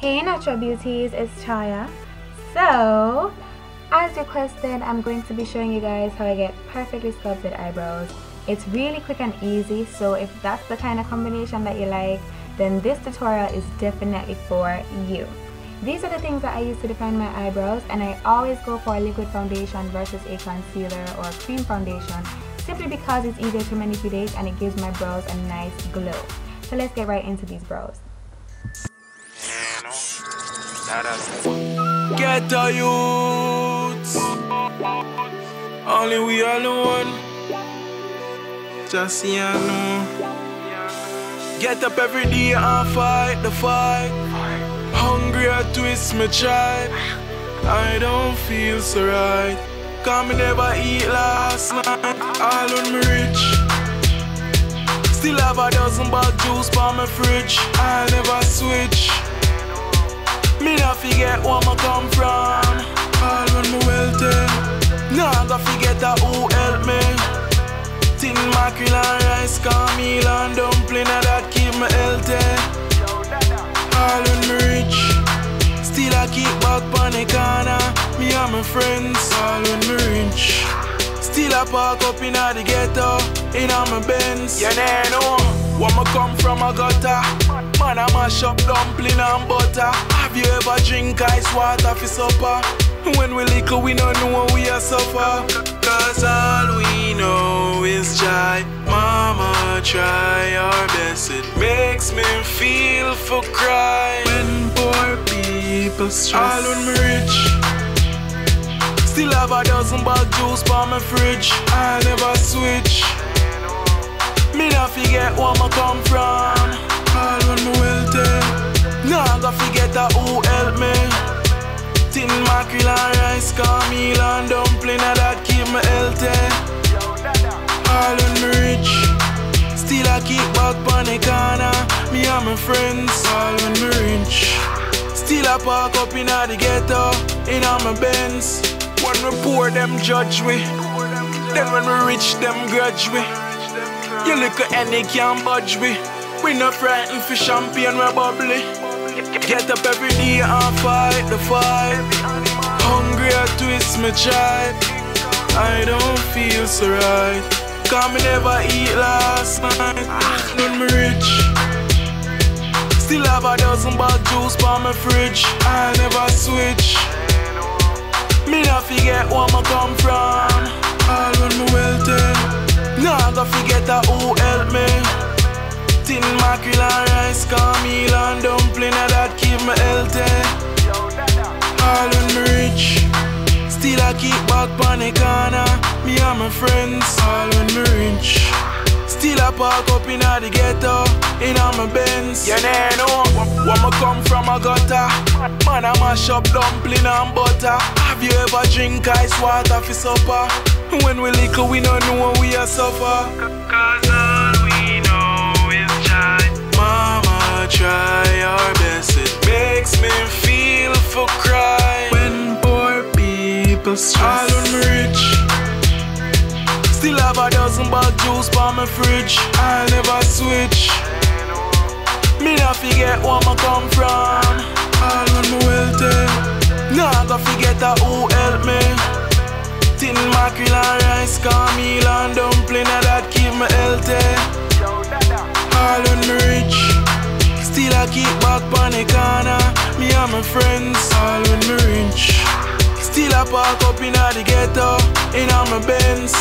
Hey Natural Beauties, it's Chaya. So, as requested, I'm going to be showing you guys how I get perfectly sculpted eyebrows. It's really quick and easy, so if that's the kind of combination that you like, then this tutorial is definitely for you. These are the things that I use to define my eyebrows, and I always go for a liquid foundation versus a concealer or cream foundation, simply because it's easier to manipulate and it gives my brows a nice glow. So let's get right into these brows. Get the youths, only we alone. Just see I know. Get up every day and fight the fight. Hungry I twist my tribe. I don't feel so right. Cause me never eat last night. All when me rich. Still have a dozen bag juice for my fridge. I'll never switch. Me not forget where I come from. All when me wealthy. Nah, I gotta forget that who help me. Tin mackerel and rice, cornmeal and dumpling, and that keep me healthy. All when me rich. Still I keep back on the corner. Me and my friends. All when me rich. Still I park up in the ghetto. In my Benz. You never know where I come from, a gutter. Man, I mash up dumpling and butter. Have you ever drink ice water for supper? When we little, we don't know what we are suffer. Cause all we know is try. Mama, try our best. It makes me feel for cry. When poor people stress. All when me rich. Still have a dozen bag juice for my fridge. I'll never switch. Me not forget where I come from. All when me wealthy. Nah, I gotta forget that who help me. Tin mackerel and rice, cornmeal and dumpling, and that keep me healthy. All when me rich. Still I keep back on the corner. Me and my friends. All when me rich. Still I park up in the ghetto. In my Benz. When we poor, them judge we. Then when we rich, them grudge we. You look at any can't budge we. We not frightened for champagne, we're bubbly. Get up every day and fight the fight. Hungry I twist my tribe. I don't feel so right. Cause me never eat last night. When me rich. Still have a dozen bag juice for my fridge. I'll never switch. Me not forget where I come from. All when me wealthy. Nah, I gotta forget that who help me. Tin mackerel and rice, cornmeal and dumpling, and that keep me healthy. All when me rich. Still I keep back on the corner. Me and my friends. All when me rich. Still I park up in the ghetto. In my Benz. You never know where I come from, a gutter. Man, I mash up dumpling and butter. Have you ever drink ice water for supper? When we little, we don't know what we are suffer. Cause all we know is try. Mama, try our best. It makes me feel for cry. When poor people stress. All when me rich. Still have a dozen bag juice for my fridge. I'll never switch. Me not forget where I come from. All when me wealthy. Nah, I gotta forget that who help me. Tin mackerel and rice, cornmeal and dumpling, and that keep me healthy. All when me rich. Still I keep back on the corner. Me and my friends. All when me rich. Still I park up in the ghetto. In my Benz.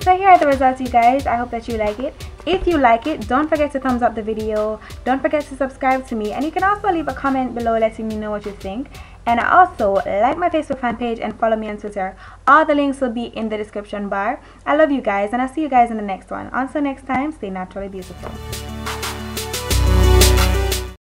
So here are the results, you guys. I hope that you like it. If you like it, don't forget to thumbs up the video. Don't forget to subscribe to me. And you can also leave a comment below letting me know what you think. And also, like my Facebook fan page and follow me on Twitter. All the links will be in the description bar. I love you guys, and I'll see you guys in the next one. Until next time, stay naturally beautiful.